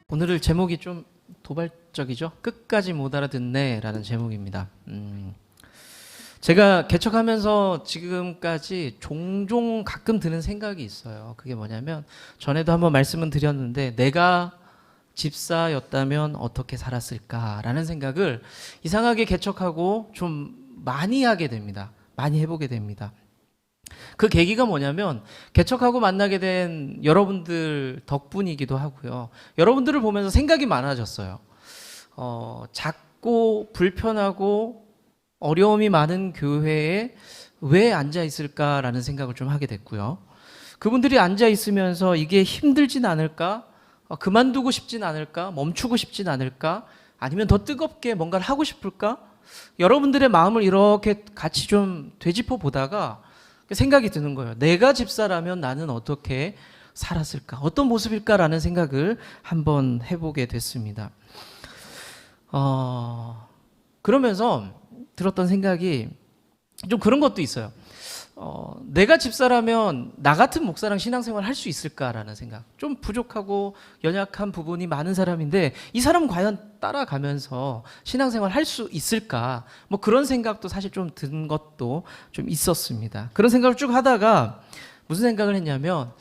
오늘 제목이 좀 도발적이죠? 끝까지 못 알아듣네 라는 제목입니다. 제가 개척하면서 지금까지 종종 가끔 드는 생각이 있어요. 그게 뭐냐면, 전에도 한번 말씀은 드렸는데, 내가 집사였다면 어떻게 살았을까라는 생각을 이상하게 개척하고 좀 많이 하게 됩니다. 많이 해보게 됩니다. 그 계기가 뭐냐면, 개척하고 만나게 된 여러분들 덕분이기도 하고요. 여러분들을 보면서 생각이 많아졌어요. 작고 불편하고 어려움이 많은 교회에 왜 앉아 있을까라는 생각을 좀 하게 됐고요. 그분들이 앉아 있으면서 이게 힘들진 않을까? 그만두고 싶진 않을까? 멈추고 싶진 않을까? 아니면 더 뜨겁게 뭔가를 하고 싶을까? 여러분들의 마음을 이렇게 같이 좀 되짚어 보다가 생각이 드는 거예요. 내가 집사라면 나는 어떻게 살았을까? 어떤 모습일까라는 생각을 한번 해보게 됐습니다. 그러면서 들었던 생각이 좀 그런 것도 있어요. 내가 집사라면 나 같은 목사랑 신앙생활 할 수 있을까라는 생각. 좀 부족하고 연약한 부분이 많은 사람인데 이 사람 과연 따라가면서 신앙생활 할 수 있을까? 뭐 그런 생각도 사실 좀 든 것도 좀 있었습니다. 그런 생각을 쭉 하다가 무슨 생각을 했냐면,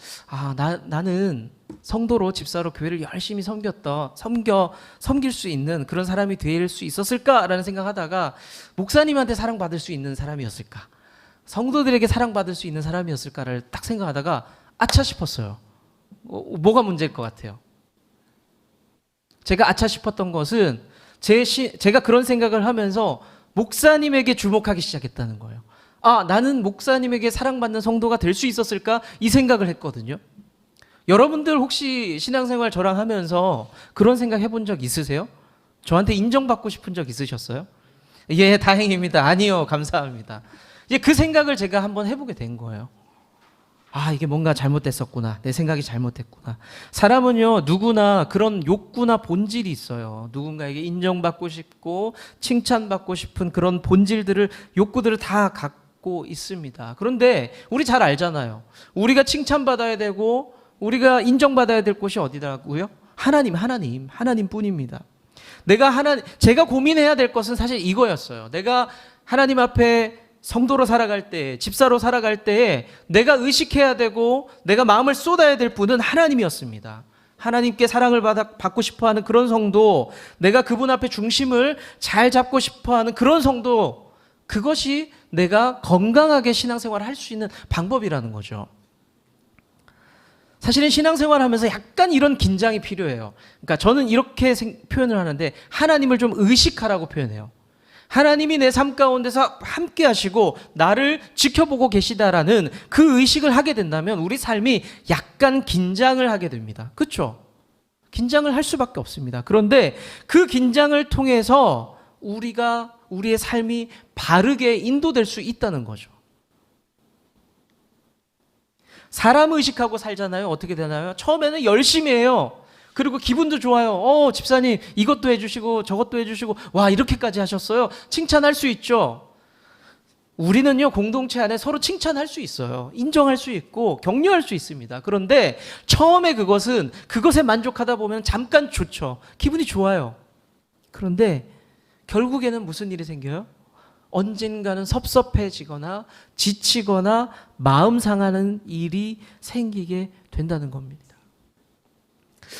나는 성도로 집사로 교회를 열심히 섬길 수 있는 그런 사람이 될 수 있었을까라는 생각하다가, 목사님한테 사랑받을 수 있는 사람이었을까? 성도들에게 사랑받을 수 있는 사람이었을까를 딱 생각하다가 아차 싶었어요. 뭐가 문제일 것 같아요? 제가 아차 싶었던 것은 제가 그런 생각을 하면서 목사님에게 주목하기 시작했다는 거예요. 나는 목사님에게 사랑받는 성도가 될 수 있었을까? 이 생각을 했거든요. 여러분들 혹시 신앙생활 저랑 하면서 그런 생각 해본 적 있으세요? 저한테 인정받고 싶은 적 있으셨어요? 예, 다행입니다. 아니요, 감사합니다. 이제 그 생각을 제가 한번 해보게 된 거예요. 이게 뭔가 잘못됐었구나. 내 생각이 잘못됐구나. 사람은요, 누구나 그런 욕구나 본질이 있어요. 누군가에게 인정받고 싶고 칭찬받고 싶은 그런 본질들을, 욕구들을 다 갖고 있습니다. 그런데 우리 잘 알잖아요. 우리가 칭찬받아야 되고 우리가 인정받아야 될 곳이 어디라고요? 하나님뿐입니다. 제가 고민해야 될 것은 사실 이거였어요. 내가 하나님 앞에 성도로 살아갈 때, 집사로 살아갈 때에 내가 의식해야 되고 내가 마음을 쏟아야 될 분은 하나님이었습니다. 하나님께 사랑을 받고 싶어하는 그런 성도, 내가 그분 앞에 중심을 잘 잡고 싶어하는 그런 성도, 그것이 내가 건강하게 신앙생활을 할 수 있는 방법이라는 거죠. 사실은 신앙생활을 하면서 약간 이런 긴장이 필요해요. 그러니까 저는 이렇게 표현을 하는데, 하나님을 좀 의식하라고 표현해요. 하나님이 내 삶 가운데서 함께 하시고 나를 지켜보고 계시다라는 그 의식을 하게 된다면 우리 삶이 약간 긴장을 하게 됩니다. 그렇죠? 긴장을 할 수밖에 없습니다. 그런데 그 긴장을 통해서 우리의 삶이 바르게 인도될 수 있다는 거죠. 사람 의식하고 살잖아요. 어떻게 되나요? 처음에는 열심히 해요. 그리고 기분도 좋아요. 집사님 이것도 해주시고 저것도 해주시고, 와, 이렇게까지 하셨어요. 칭찬할 수 있죠. 우리는요, 공동체 안에 서로 칭찬할 수 있어요. 인정할 수 있고 격려할 수 있습니다. 그런데 처음에 그것에 만족하다 보면 잠깐 좋죠. 기분이 좋아요. 그런데 결국에는 무슨 일이 생겨요? 언젠가는 섭섭해지거나 지치거나 마음 상하는 일이 생기게 된다는 겁니다.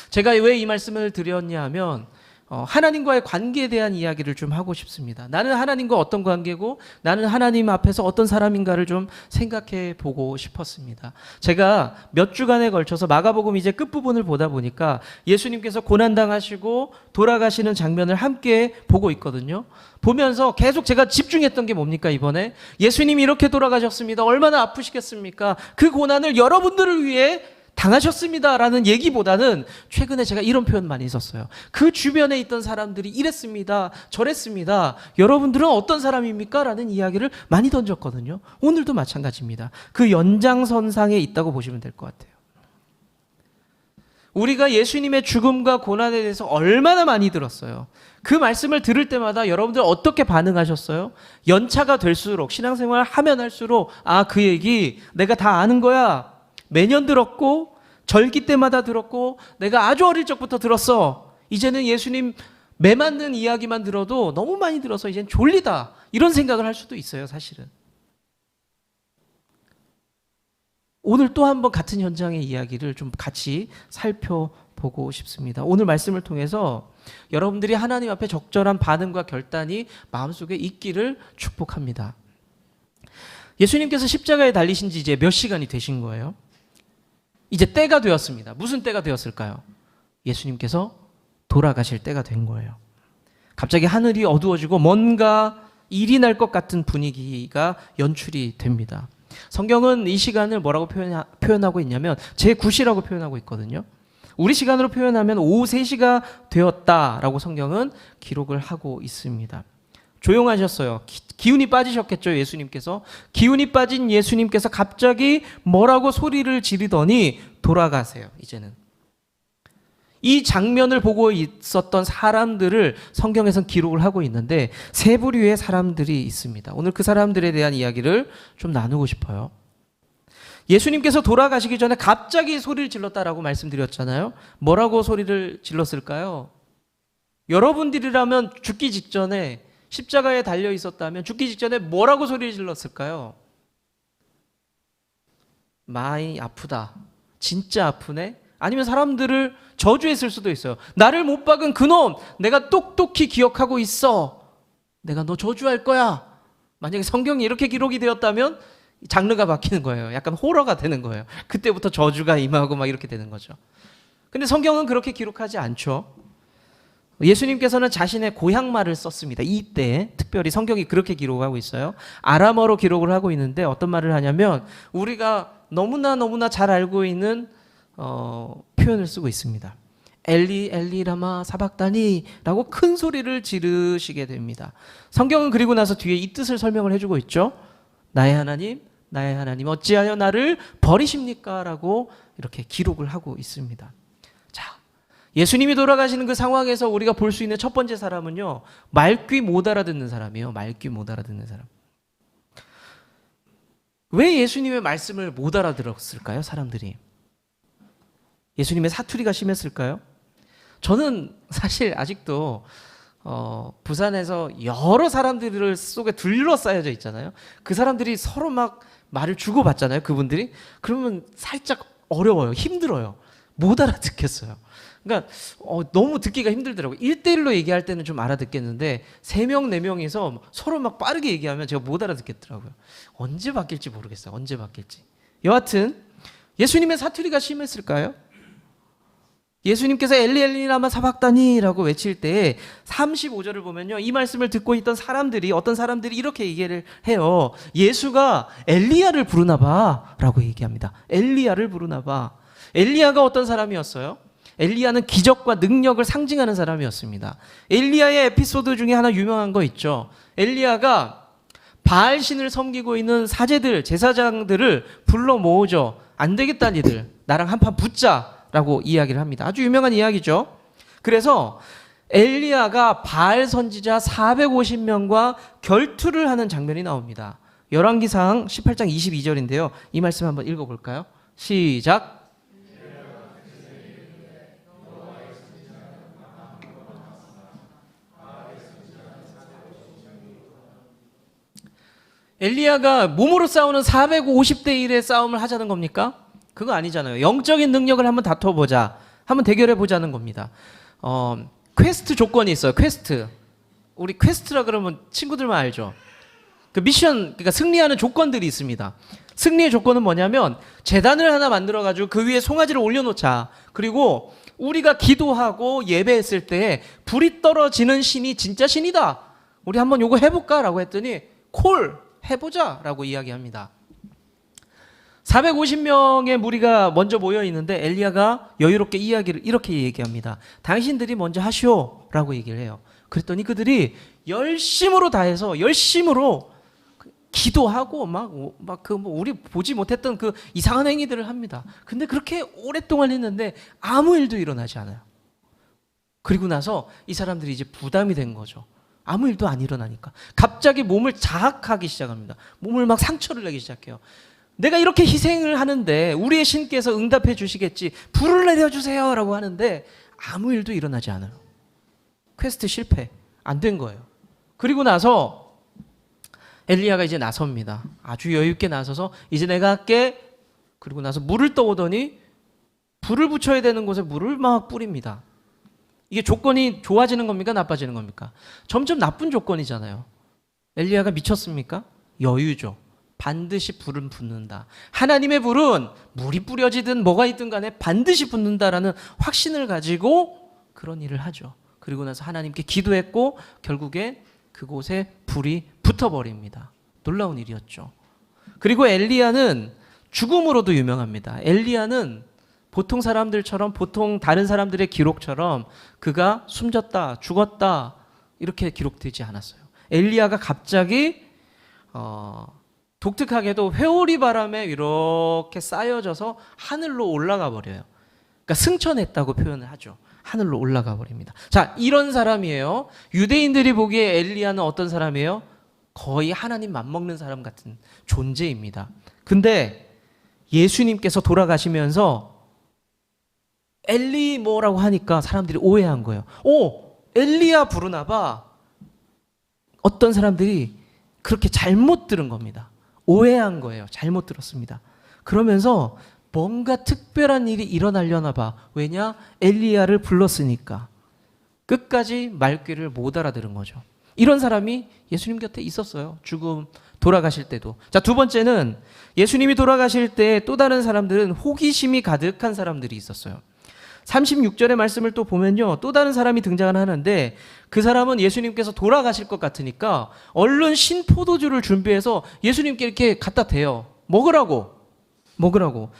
제가 왜 이 말씀을 드렸냐 하면, 하나님과의 관계에 대한 이야기를 좀 하고 싶습니다. 나는 하나님과 어떤 관계고 나는 하나님 앞에서 어떤 사람인가를 좀 생각해 보고 싶었습니다. 제가 몇 주간에 걸쳐서 마가복음 이제 끝부분을 보다 보니까 예수님께서 고난당하시고 돌아가시는 장면을 함께 보고 있거든요. 보면서 계속 제가 집중했던 게 뭡니까? 이번에 예수님이 이렇게 돌아가셨습니다. 얼마나 아프시겠습니까? 그 고난을 여러분들을 위해 당하셨습니다라는 얘기보다는 최근에 제가 이런 표현 많이 썼어요. 그 주변에 있던 사람들이 이랬습니다, 저랬습니다. 여러분들은 어떤 사람입니까? 라는 이야기를 많이 던졌거든요. 오늘도 마찬가지입니다. 그 연장선상에 있다고 보시면 될 것 같아요. 우리가 예수님의 죽음과 고난에 대해서 얼마나 많이 들었어요. 그 말씀을 들을 때마다 여러분들 어떻게 반응하셨어요? 연차가 될수록, 신앙생활 하면 할수록, 그 얘기 내가 다 아는 거야. 매년 들었고 절기 때마다 들었고 내가 아주 어릴 적부터 들었어. 이제는 예수님 매 맞는 이야기만 들어도 너무 많이 들어서 이젠 졸리다. 이런 생각을 할 수도 있어요, 사실은. 오늘 또 한 번 같은 현장의 이야기를 좀 같이 살펴보고 싶습니다. 오늘 말씀을 통해서 여러분들이 하나님 앞에 적절한 반응과 결단이 마음속에 있기를 축복합니다. 예수님께서 십자가에 달리신 지 이제 몇 시간이 되신 거예요? 이제 때가 되었습니다. 무슨 때가 되었을까요? 예수님께서 돌아가실 때가 된 거예요. 갑자기 하늘이 어두워지고 뭔가 일이 날 것 같은 분위기가 연출이 됩니다. 성경은 이 시간을 뭐라고 표현하고 있냐면 제9시라고 표현하고 있거든요. 우리 시간으로 표현하면 오후 3시가 되었다라고 성경은 기록을 하고 있습니다. 조용하셨어요. 기운이 빠지셨겠죠, 예수님께서. 기운이 빠진 예수님께서 갑자기 뭐라고 소리를 지르더니 돌아가세요, 이제는. 이 장면을 보고 있었던 사람들을 성경에서는 기록을 하고 있는데 세 부류의 사람들이 있습니다. 오늘 그 사람들에 대한 이야기를 좀 나누고 싶어요. 예수님께서 돌아가시기 전에 갑자기 소리를 질렀다라고 말씀드렸잖아요. 뭐라고 소리를 질렀을까요? 여러분들이라면 죽기 직전에 십자가에 달려 있었다면 죽기 직전에 뭐라고 소리를 질렀을까요? 많이 아프다. 진짜 아프네. 아니면 사람들을 저주했을 수도 있어요. 나를 못 박은 그놈, 내가 똑똑히 기억하고 있어. 내가 너 저주할 거야. 만약에 성경이 이렇게 기록이 되었다면 장르가 바뀌는 거예요. 약간 호러가 되는 거예요. 그때부터 저주가 임하고 막 이렇게 되는 거죠. 근데 성경은 그렇게 기록하지 않죠. 예수님께서는 자신의 고향말을 썼습니다. 이때 특별히 성경이 그렇게 기록하고 있어요. 아람어로 기록을 하고 있는데 어떤 말을 하냐면 우리가 너무나 잘 알고 있는 표현을 쓰고 있습니다. 엘리 엘리 라마 사박다니 라고 큰 소리를 지르시게 됩니다. 성경은 그리고 나서 뒤에 이 뜻을 설명을 해주고 있죠. 나의 하나님 어찌하여 나를 버리십니까? 라고 이렇게 기록을 하고 있습니다. 자, 예수님이 돌아가시는 그 상황에서 우리가 볼 수 있는 첫 번째 사람은요, 말귀 못 알아듣는 사람이에요. 말귀 못 알아듣는 사람. 왜 예수님의 말씀을 못 알아들었을까요, 사람들이? 예수님의 사투리가 심했을까요? 저는 사실 아직도 부산에서 여러 사람들 속에 둘러싸여져 있잖아요. 그 사람들이 서로 막 말을 주고받잖아요, 그분들이. 그러면 살짝 어려워요. 힘들어요. 못 알아듣겠어요. 그러니까 너무 듣기가 힘들더라고요. 1대1로 얘기할 때는 좀 알아듣겠는데 3명, 4명이서 서로 막 빠르게 얘기하면 제가 못 알아듣겠더라고요. 언제 바뀔지 모르겠어요. 언제 바뀔지. 여하튼 예수님의 사투리가 심했을까요? 예수님께서 엘리 엘리 라마 사박다니라고 외칠 때 35절을 보면요, 이 말씀을 듣고 있던 사람들이, 어떤 사람들이 이렇게 얘기를 해요. 예수가 엘리야를 부르나 봐 라고 얘기합니다. 엘리야를 부르나 봐. 엘리야가 어떤 사람이었어요? 엘리야는 기적과 능력을 상징하는 사람이었습니다. 엘리야의 에피소드 중에 하나 유명한 거 있죠. 엘리야가 바알 신을 섬기고 있는 사제들, 제사장들을 불러 모으죠. 안 되겠다 니들, 나랑 한판 붙자 라고 이야기를 합니다. 아주 유명한 이야기죠. 그래서 엘리야가 바알 선지자 450명과 결투를 하는 장면이 나옵니다. 열왕기상 18장 22절인데요. 이 말씀 한번 읽어볼까요? 시작. 엘리야가 몸으로 싸우는 450대 1의 싸움을 하자는 겁니까? 그거 아니잖아요. 영적인 능력을 한번 다퉈보자. 한번 대결해보자는 겁니다. 퀘스트 조건이 있어요. 퀘스트. 우리 퀘스트라 그러면 친구들만 알죠. 그 미션, 그러니까 승리하는 조건들이 있습니다. 승리의 조건은 뭐냐면 제단을 하나 만들어가지고 그 위에 송아지를 올려놓자. 그리고 우리가 기도하고 예배했을 때 불이 떨어지는 신이 진짜 신이다. 우리 한번 요거 해볼까? 라고 했더니 콜! 해보자! 라고 이야기합니다. 450명의 무리가 먼저 모여 있는데 엘리야가 여유롭게 이야기를 이렇게 얘기합니다. 당신들이 먼저 하시오 라고 얘기를 해요. 그랬더니 그들이 열심으로 다해서 열심으로 기도하고 우리 보지 못했던 그 이상한 행위들을 합니다. 근데 그렇게 오랫동안 했는데 아무 일도 일어나지 않아요. 그리고 나서 이 사람들이 이제 부담이 된 거죠. 아무 일도 안 일어나니까 갑자기 몸을 자학하기 시작합니다. 몸을 막 상처를 내기 시작해요. 내가 이렇게 희생을 하는데 우리의 신께서 응답해 주시겠지. 불을 내려주세요 라고 하는데 아무 일도 일어나지 않아요. 퀘스트 실패. 안 된 거예요. 그리고 나서 엘리야가 이제 나섭니다. 아주 여유 있게 나서서 이제 내가 할게. 그리고 나서 물을 떠오더니 불을 붙여야 되는 곳에 물을 막 뿌립니다. 이게 조건이 좋아지는 겁니까? 나빠지는 겁니까? 점점 나쁜 조건이잖아요. 엘리야가 미쳤습니까? 여유죠. 반드시 불은 붙는다. 하나님의 불은 물이 뿌려지든 뭐가 있든 간에 반드시 붙는다라는 확신을 가지고 그런 일을 하죠. 그리고 나서 하나님께 기도했고 결국에 그곳에 불이 붙어버립니다. 놀라운 일이었죠. 그리고 엘리야는 죽음으로도 유명합니다. 엘리야는 보통 사람들처럼, 보통 다른 사람들의 기록처럼 그가 숨졌다, 죽었다 이렇게 기록되지 않았어요. 엘리야가 갑자기 독특하게도 회오리 바람에 이렇게 쌓여져서 하늘로 올라가 버려요. 그러니까 승천했다고 표현을 하죠. 하늘로 올라가 버립니다. 자, 이런 사람이에요. 유대인들이 보기에 엘리야는 어떤 사람이에요? 거의 하나님 맘먹는 사람 같은 존재입니다. 근데 예수님께서 돌아가시면서 엘리 뭐라고 하니까 사람들이 오해한 거예요. 오, 엘리야 부르나 봐. 어떤 사람들이 그렇게 잘못 들은 겁니다. 오해한 거예요. 잘못 들었습니다. 그러면서 뭔가 특별한 일이 일어나려나 봐. 왜냐? 엘리야를 불렀으니까. 끝까지 말귀를 못 알아들은 거죠. 이런 사람이 예수님 곁에 있었어요. 죽음 돌아가실 때도. 자, 두 번째는 예수님이 돌아가실 때 또 다른 사람들은 호기심이 가득한 사람들이 있었어요. 36절의 말씀을 또 보면요. 또 다른 사람이 등장을 하는데 그 사람은 예수님께서 돌아가실 것 같으니까 얼른 신포도주를 준비해서 예수님께 이렇게 갖다 대요. 먹으라고.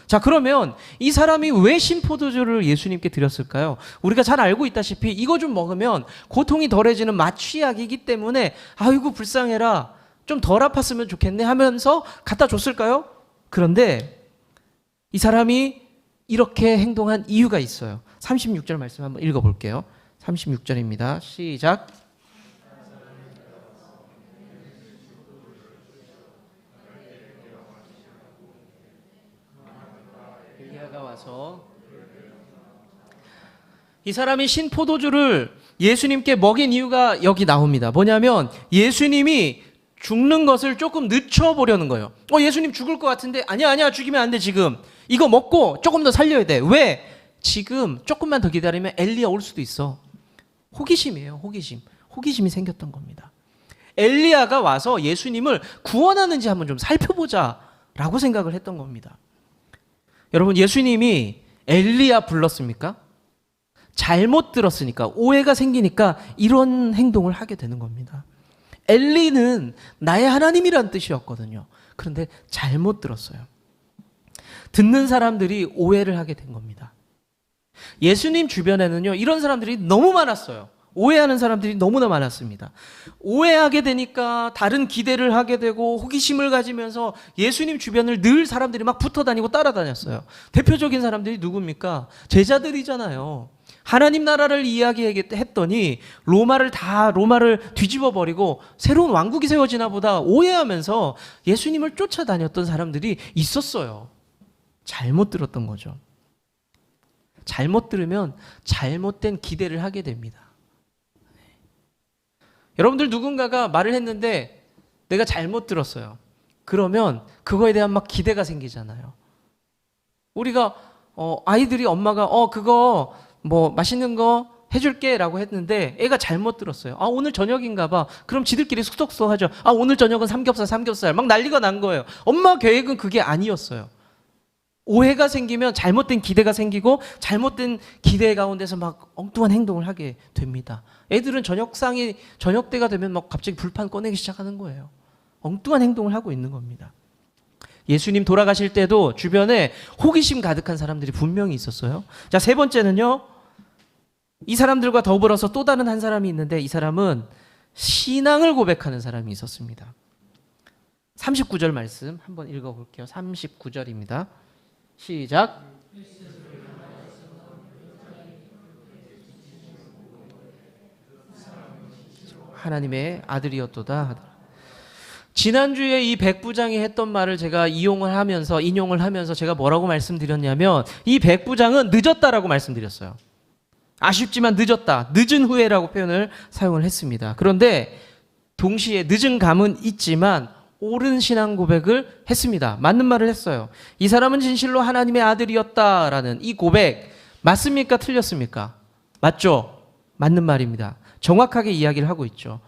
자, 그러면 이 사람이 왜 신포도주를 예수님께 드렸을까요? 우리가 잘 알고 있다시피 이거 좀 먹으면 고통이 덜해지는 마취약이기 때문에 아이고 불쌍해라. 좀 덜 아팠으면 좋겠네 하면서 갖다 줬을까요? 그런데 이 사람이 이렇게 행동한 이유가 있어요. 36절 말씀 한번 읽어볼게요. 36절입니다. 시작. 엘리야가 와서 이 사람이 신포도주를 예수님께 먹인 이유가 여기 나옵니다. 뭐냐면 예수님이 죽는 것을 조금 늦춰보려는 거예요. 예수님 죽을 것 같은데 아니야 죽이면 안 돼 지금. 이거 먹고 조금 더 살려야 돼. 왜? 지금 조금만 더 기다리면 엘리야 올 수도 있어. 호기심이에요. 호기심이 생겼던 겁니다. 엘리야가 와서 예수님을 구원하는지 한번 좀 살펴보자 라고 생각을 했던 겁니다. 여러분, 예수님이 엘리야 불렀습니까? 잘못 들었으니까, 오해가 생기니까 이런 행동을 하게 되는 겁니다. 엘리는 나의 하나님이란 뜻이었거든요. 그런데 잘못 들었어요. 듣는 사람들이 오해를 하게 된 겁니다. 예수님 주변에는요, 이런 사람들이 너무 많았어요. 오해하는 사람들이 너무나 많았습니다. 오해하게 되니까 다른 기대를 하게 되고 호기심을 가지면서 예수님 주변을 늘 사람들이 막 붙어 다니고 따라다녔어요. 대표적인 사람들이 누굽니까? 제자들이잖아요. 하나님 나라를 이야기했더니 로마를 뒤집어 버리고 새로운 왕국이 세워지나 보다 오해하면서 예수님을 쫓아다녔던 사람들이 있었어요. 잘못 들었던 거죠. 잘못 들으면 잘못된 기대를 하게 됩니다. 여러분들 누군가가 말을 했는데 내가 잘못 들었어요. 그러면 그거에 대한 막 기대가 생기잖아요. 우리가 아이들이 엄마가 그거 뭐 맛있는 거 해줄게 라고 했는데 애가 잘못 들었어요. 오늘 저녁인가 봐. 그럼 지들끼리 숙덕숙덕 하죠. 오늘 저녁은 삼겹살 막 난리가 난 거예요. 엄마 계획은 그게 아니었어요. 오해가 생기면 잘못된 기대가 생기고 잘못된 기대 가운데서 막 엉뚱한 행동을 하게 됩니다. 애들은 저녁 때가 되면 막 갑자기 불판 꺼내기 시작하는 거예요. 엉뚱한 행동을 하고 있는 겁니다. 예수님 돌아가실 때도 주변에 호기심 가득한 사람들이 분명히 있었어요. 자, 세 번째는요. 이 사람들과 더불어서 또 다른 한 사람이 있는데 이 사람은 신앙을 고백하는 사람이 있었습니다. 39절 말씀 한번 읽어볼게요. 39절입니다. 시작. 하나님의 아들이었도다. 지난주에 이 백부장이 했던 말을 제가 인용을 하면서 제가 뭐라고 말씀드렸냐면 이 백부장은 늦었다라고 말씀드렸어요. 아쉽지만 늦었다. 늦은 후에라고 표현을 사용을 했습니다. 그런데 동시에 늦은 감은 있지만 옳은 신앙 고백을 했습니다. 맞는 말을 했어요. 이 사람은 진실로 하나님의 아들이었다라는 이 고백 맞습니까? 틀렸습니까? 맞죠? 맞는 말입니다. 정확하게 이야기를 하고 있죠.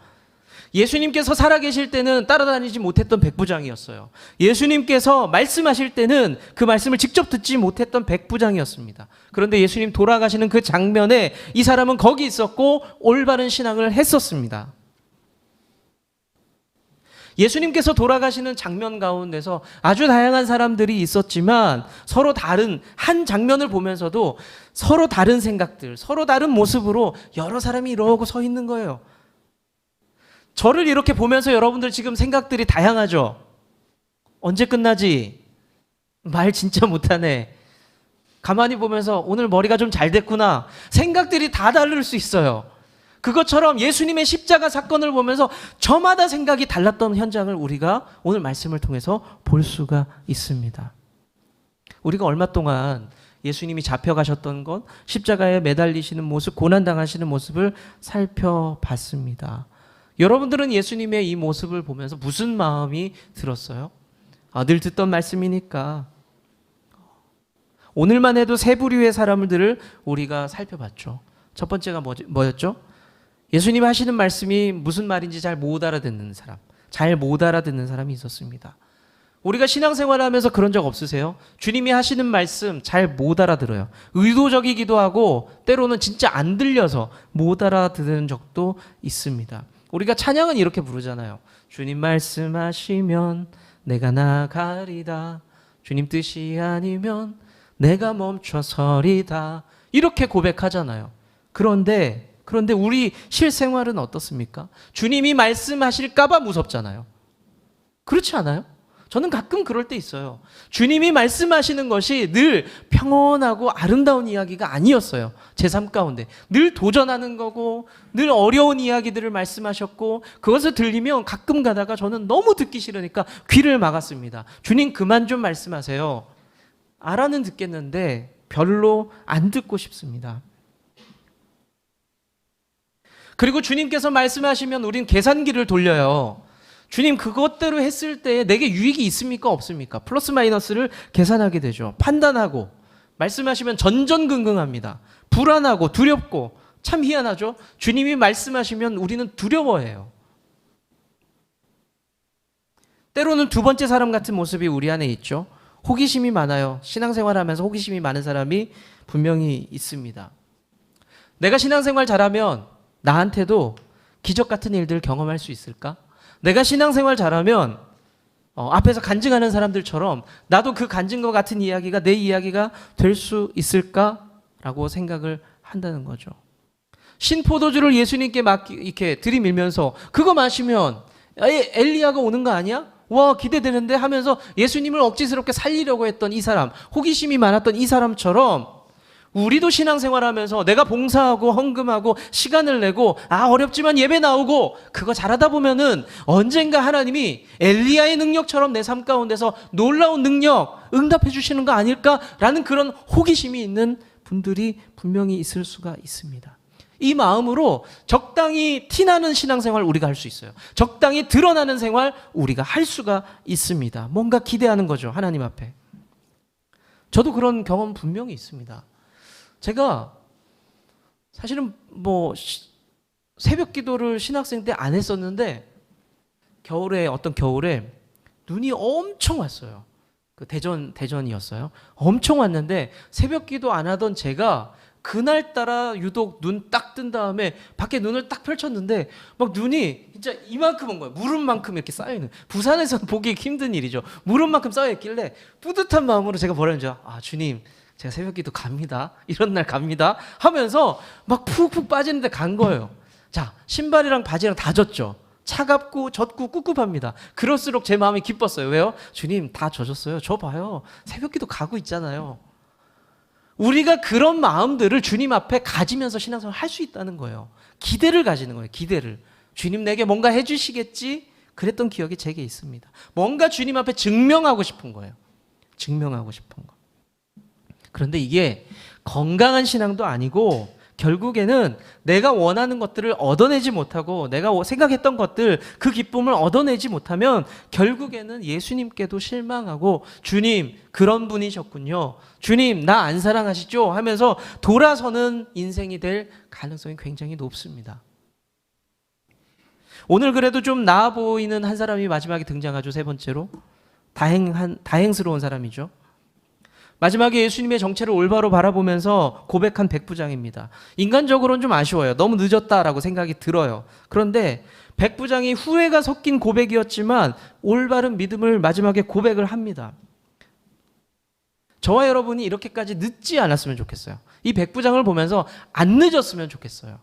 예수님께서 살아계실 때는 따라다니지 못했던 백부장이었어요. 예수님께서 말씀하실 때는 그 말씀을 직접 듣지 못했던 백부장이었습니다. 그런데 예수님 돌아가시는 그 장면에 이 사람은 거기 있었고 올바른 신앙을 했었습니다. 예수님께서 돌아가시는 장면 가운데서 아주 다양한 사람들이 있었지만 서로 다른 한 장면을 보면서도 서로 다른 생각들, 서로 다른 모습으로 여러 사람이 이러고 서 있는 거예요. 저를 이렇게 보면서 여러분들 지금 생각들이 다양하죠? 언제 끝나지? 말 진짜 못하네. 가만히 보면서 오늘 머리가 좀 잘 됐구나. 생각들이 다 다를 수 있어요. 그것처럼 예수님의 십자가 사건을 보면서 저마다 생각이 달랐던 현장을 우리가 오늘 말씀을 통해서 볼 수가 있습니다. 우리가 얼마 동안 예수님이 잡혀가셨던 것, 십자가에 매달리시는 모습, 고난당하시는 모습을 살펴봤습니다. 여러분들은 예수님의 이 모습을 보면서 무슨 마음이 들었어요? 늘 듣던 말씀이니까. 오늘만 해도 세 부류의 사람들을 우리가 살펴봤죠. 첫 번째가 뭐였죠? 예수님 하시는 말씀이 무슨 말인지 잘 못 알아듣는 사람, 잘 못 알아듣는 사람이 있었습니다. 우리가 신앙생활하면서 그런 적 없으세요? 주님이 하시는 말씀 잘 못 알아들어요. 의도적이기도 하고 때로는 진짜 안 들려서 못 알아듣는 적도 있습니다. 우리가 찬양은 이렇게 부르잖아요. 주님 말씀하시면 내가 나가리다. 주님 뜻이 아니면 내가 멈춰서리다. 이렇게 고백하잖아요. 그런데 우리 실생활은 어떻습니까? 주님이 말씀하실까봐 무섭잖아요. 그렇지 않아요? 저는 가끔 그럴 때 있어요. 주님이 말씀하시는 것이 늘 평온하고 아름다운 이야기가 아니었어요. 제 삶 가운데. 늘 도전하는 거고 늘 어려운 이야기들을 말씀하셨고 그것을 들리면 가끔 가다가 저는 너무 듣기 싫으니까 귀를 막았습니다. 주님 그만 좀 말씀하세요. 알아는 듣겠는데 별로 안 듣고 싶습니다. 그리고 주님께서 말씀하시면 우린 계산기를 돌려요. 주님 그것대로 했을 때 내게 유익이 있습니까? 없습니까? 플러스 마이너스를 계산하게 되죠. 판단하고 말씀하시면 전전긍긍합니다. 불안하고 두렵고 참 희한하죠? 주님이 말씀하시면 우리는 두려워해요. 때로는 두 번째 사람 같은 모습이 우리 안에 있죠. 호기심이 많아요. 신앙생활하면서 호기심이 많은 사람이 분명히 있습니다. 내가 신앙생활 잘하면 나한테도 기적 같은 일들을 경험할 수 있을까? 내가 신앙생활 잘하면 앞에서 간증하는 사람들처럼 나도 그 간증과 같은 이야기가 내 이야기가 될 수 있을까라고 생각을 한다는 거죠. 신포도주를 예수님께 이렇게 들이밀면서 그거 마시면 엘리야가 오는 거 아니야? 와 기대되는데 하면서 예수님을 억지스럽게 살리려고 했던 이 사람, 호기심이 많았던 이 사람처럼 우리도 신앙생활하면서 내가 봉사하고 헌금하고 시간을 내고 어렵지만 예배 나오고 그거 잘하다 보면은 언젠가 하나님이 엘리야의 능력처럼 내 삶 가운데서 놀라운 능력 응답해 주시는 거 아닐까라는 그런 호기심이 있는 분들이 분명히 있을 수가 있습니다. 이 마음으로 적당히 티나는 신앙생활 우리가 할 수 있어요. 적당히 드러나는 생활 우리가 할 수가 있습니다. 뭔가 기대하는 거죠. 하나님 앞에. 저도 그런 경험 분명히 있습니다. 제가 사실은 새벽 기도를 신학생 때 안 했었는데 어떤 겨울에 눈이 엄청 왔어요. 그 대전이었어요. 엄청 왔는데 새벽 기도 안 하던 제가 그날따라 유독 눈 딱 뜬 다음에 밖에 눈을 딱 펼쳤는데 막 눈이 진짜 이만큼 온 거예요. 무릎만큼 이렇게 쌓여있는. 부산에서는 보기 힘든 일이죠. 무릎만큼 쌓여있길래 뿌듯한 마음으로 제가 뭐라 했는지 주님 제가 새벽기도 갑니다. 이런 날 갑니다. 하면서 막 푹푹 빠지는데 간 거예요. 자, 신발이랑 바지랑 다 젖죠. 차갑고 젖고 꿉꿉합니다. 그럴수록 제 마음이 기뻤어요. 왜요? 주님 다 젖었어요. 저 봐요. 새벽기도 가고 있잖아요. 우리가 그런 마음들을 주님 앞에 가지면서 신앙생활 할 수 있다는 거예요. 기대를 가지는 거예요. 기대를. 주님 내게 뭔가 해주시겠지? 그랬던 기억이 제게 있습니다. 뭔가 주님 앞에 증명하고 싶은 거예요. 증명하고 싶은 거. 그런데 이게 건강한 신앙도 아니고 결국에는 내가 원하는 것들을 얻어내지 못하고 내가 생각했던 것들, 그 기쁨을 얻어내지 못하면 결국에는 예수님께도 실망하고 주님 그런 분이셨군요, 주님 나 안 사랑하시죠 하면서 돌아서는 인생이 될 가능성이 굉장히 높습니다. 오늘 그래도 좀 나아 보이는 한 사람이 마지막에 등장하죠. 세 번째로 다행스러운 사람이죠. 마지막에 예수님의 정체를 올바로 바라보면서 고백한 백부장입니다. 인간적으로는 좀 아쉬워요. 너무 늦었다라고 생각이 들어요. 그런데 백부장이 후회가 섞인 고백이었지만 올바른 믿음을 마지막에 고백을 합니다. 저와 여러분이 이렇게까지 늦지 않았으면 좋겠어요. 이 백부장을 보면서 안 늦었으면 좋겠어요.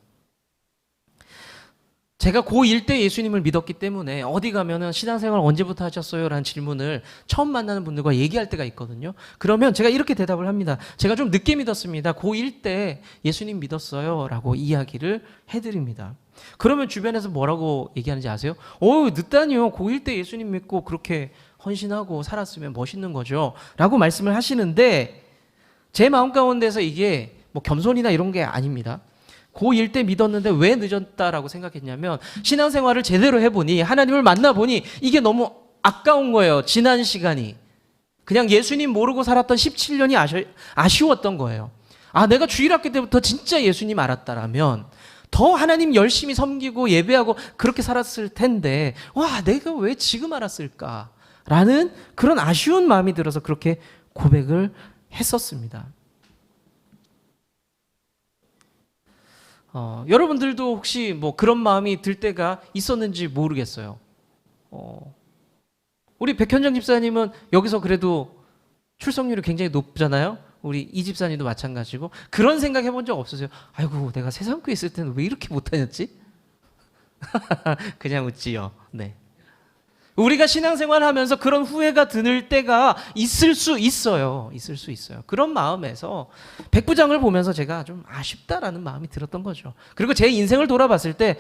제가 고1 때 예수님을 믿었기 때문에 어디 가면은 신앙생활 언제부터 하셨어요? 라는 질문을 처음 만나는 분들과 얘기할 때가 있거든요. 그러면 제가 이렇게 대답을 합니다. 제가 좀 늦게 믿었습니다. 고1 때 예수님 믿었어요 라고 이야기를 해드립니다. 그러면 주변에서 뭐라고 얘기하는지 아세요? 늦다니요. 고1 때 예수님 믿고 그렇게 헌신하고 살았으면 멋있는 거죠 라고 말씀을 하시는데, 제 마음 가운데서 이게 뭐 겸손이나 이런 게 아닙니다. 고1 때 믿었는데 왜 늦었다라고 생각했냐면, 신앙생활을 제대로 해보니, 하나님을 만나보니 이게 너무 아까운 거예요. 지난 시간이. 그냥 예수님 모르고 살았던 17년이 아쉬웠던 거예요. 내가 주일학교 때부터 진짜 예수님 알았다라면 더 하나님 열심히 섬기고 예배하고 그렇게 살았을 텐데, 내가 왜 지금 알았을까라는 그런 아쉬운 마음이 들어서 그렇게 고백을 했었습니다. 여러분들도 혹시 뭐 그런 마음이 들 때가 있었는지 모르겠어요. 우리 백현정 집사님은 여기서 그래도 출석률이 굉장히 높잖아요. 우리 이 집사님도 마찬가지고. 그런 생각 해본 적 없으세요? 아이고, 내가 세상교회 있을 때는 왜 이렇게 못다녔지? 그냥 웃지요. 네. 우리가 신앙생활 하면서 그런 후회가 드는 때가 있을 수 있어요. 있을 수 있어요. 그런 마음에서 백부장을 보면서 제가 좀 아쉽다라는 마음이 들었던 거죠. 그리고 제 인생을 돌아봤을 때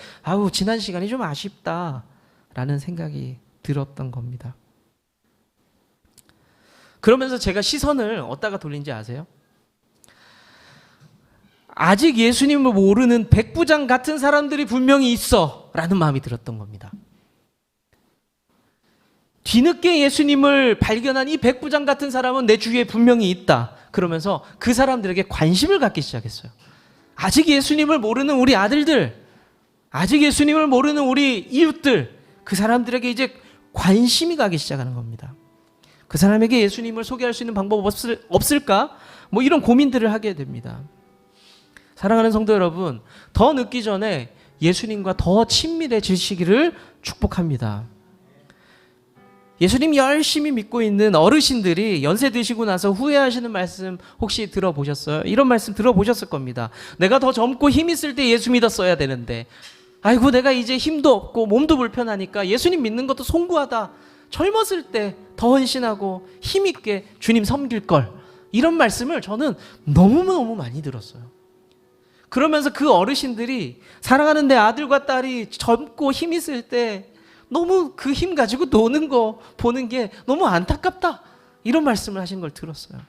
지난 시간이 좀 아쉽다라는 생각이 들었던 겁니다. 그러면서 제가 시선을 어디다가 돌린지 아세요? 아직 예수님을 모르는 백부장 같은 사람들이 분명히 있어 라는 마음이 들었던 겁니다. 뒤늦게 예수님을 발견한 이 백부장 같은 사람은 내 주위에 분명히 있다. 그러면서 그 사람들에게 관심을 갖기 시작했어요. 아직 예수님을 모르는 우리 아들들, 아직 예수님을 모르는 우리 이웃들, 그 사람들에게 이제 관심이 가기 시작하는 겁니다. 그 사람에게 예수님을 소개할 수 있는 방법 없을까? 뭐 이런 고민들을 하게 됩니다. 사랑하는 성도 여러분, 더 늦기 전에 예수님과 더 친밀해지시기를 축복합니다. 예수님 열심히 믿고 있는 어르신들이 연세 드시고 나서 후회하시는 말씀 혹시 들어보셨어요? 이런 말씀 들어보셨을 겁니다. 내가 더 젊고 힘 있을 때 예수 믿었어야 되는데, 아이고 내가 이제 힘도 없고 몸도 불편하니까 예수님 믿는 것도 송구하다. 젊었을 때 더 헌신하고 힘 있게 주님 섬길 걸. 이런 말씀을 저는 너무너무 많이 들었어요. 그러면서 그 어르신들이 사랑하는 내 아들과 딸이 젊고 힘 있을 때 너무 그 힘 가지고 노는 거 보는 게 너무 안타깝다, 이런 말씀을 하신 걸 들었어요.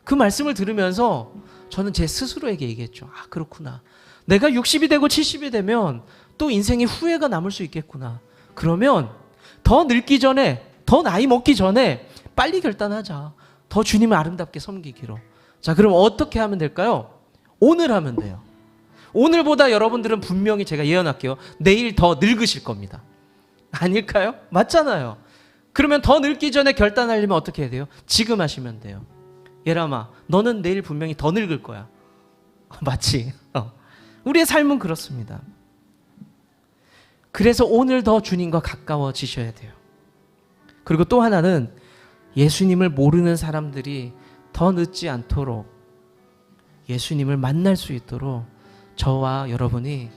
그 말씀을 들으면서 저는 제 스스로에게 얘기했죠. 그렇구나. 내가 60이 되고 70이 되면 또 인생에 후회가 남을 수 있겠구나. 그러면 더 늙기 전에, 더 나이 먹기 전에 빨리 결단하자. 더 주님을 아름답게 섬기기로. 자, 그럼 어떻게 하면 될까요? 오늘 하면 돼요. 오늘보다 여러분들은 분명히, 제가 예언할게요, 내일 더 늙으실 겁니다. 아닐까요? 맞잖아요. 그러면 더 늙기 전에 결단하려면 어떻게 해야 돼요? 지금 하시면 돼요. 예람아, 너는 내일 분명히 더 늙을 거야. 맞지? 우리의 삶은 그렇습니다. 그래서 오늘 더 주님과 가까워지셔야 돼요. 그리고 또 하나는 예수님을 모르는 사람들이 더 늦지 않도록 예수님을 만날 수 있도록 저와 여러분이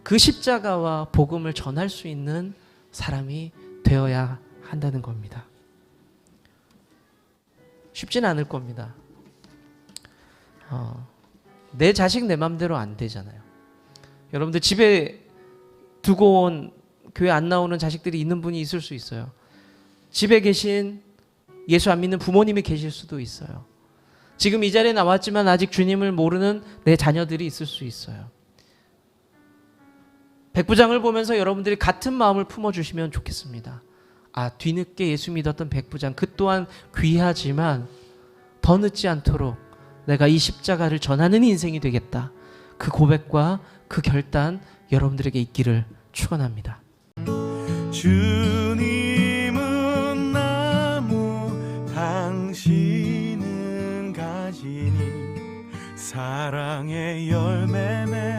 그 십자가와 복음을 전할 수 있는 사람이 되어야 한다는 겁니다. 쉽지는 않을 겁니다. 내 자식 내 맘대로 안 되잖아요. 여러분들 집에 두고 온 교회 안 나오는 자식들이 있는 분이 있을 수 있어요. 집에 계신 예수 안 믿는 부모님이 계실 수도 있어요. 지금 이 자리에 나왔지만 아직 주님을 모르는 내 자녀들이 있을 수 있어요. 백부장을 보면서 여러분들이 같은 마음을 품어주시면 좋겠습니다. 아, 뒤늦게 예수 믿었던 백부장, 그 또한 귀하지만 더 늦지 않도록 내가 이 십자가를 전하는 인생이 되겠다. 그 고백과 그 결단 여러분들에게 있기를 축원합니다. 주님은 나무, 당신은 가지니 사랑의 열매 맺